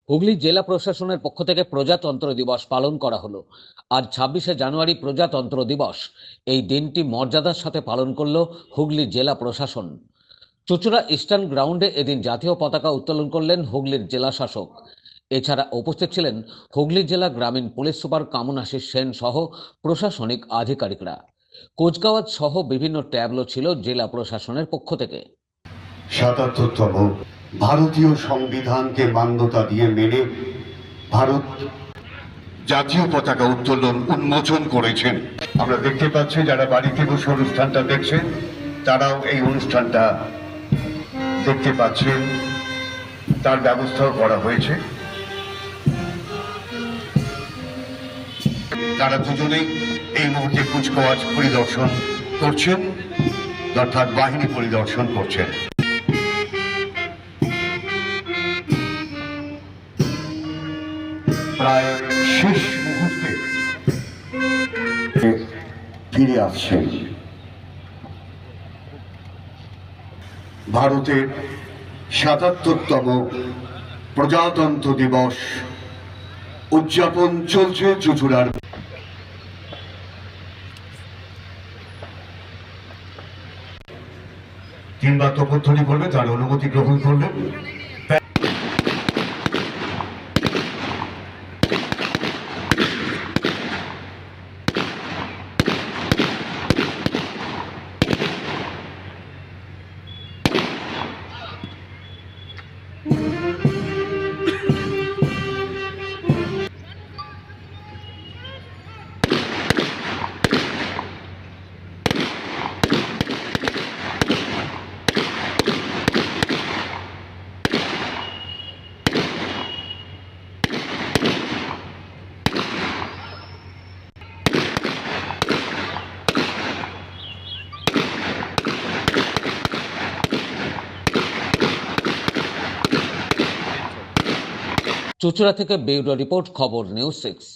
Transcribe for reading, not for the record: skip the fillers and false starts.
হুগলি জেলা প্রশাসনের পক্ষ থেকে প্রজাতন্ত্র দিবস পালন করা হলো। আজ 26শে জানুয়ারি প্রজাতন্ত্র দিবস। এই দিনটি মর্যাদার সাথে পালন করল হুগলি জেলা প্রশাসন। চুঁচুড়া ইস্টার্ন গ্রাউন্ডে এদিন জাতীয় পতাকা উত্তোলন করলেন হুগলির জেলা শাসক। এছাড়া উপস্থিত ছিলেন হুগলি জেলা গ্রামীণ পুলিশ সুপার কামুনাশিস সেন সহ প্রশাসনিক আধিকারিকরা। কুচকাওয়াজ সহ বিভিন্ন ট্যাবলো ছিল জেলা প্রশাসনের পক্ষ থেকে। ৭৭তম ভারতীয় সংবিধানকে মান্যতা দিয়ে মেনে ভারত জাতীয় পতাকা উত্তোলন উন্মোচন করেছেন। আমরা দেখতে পাচ্ছি যারা বাড়িতে বসে অনুষ্ঠানটা দেখছেন তারাও এই অনুষ্ঠানটা দেখতে পাচ্ছেন, তার ব্যবস্থাও করা হয়েছে। তারা দুজনেই এই মুহূর্তে কুচকাওয়াজ পরিদর্শন করছেন, অর্থাৎ বাহিনী পরিদর্শন করছেন। প্রায় শেষ মুহূর্তে ফিরে আসছেন। ভারতের ৭৭তম প্রজাতন্ত্র দিবস উদযাপন চলছে চুঁচুড়ার। তিনবার তপধ্বনি করবে, তার অনুমতি গ্রহণ করবেন। চুঁচুড়া থেকে ব্যুরো রিপোর্ট, খবর নিউজ 6।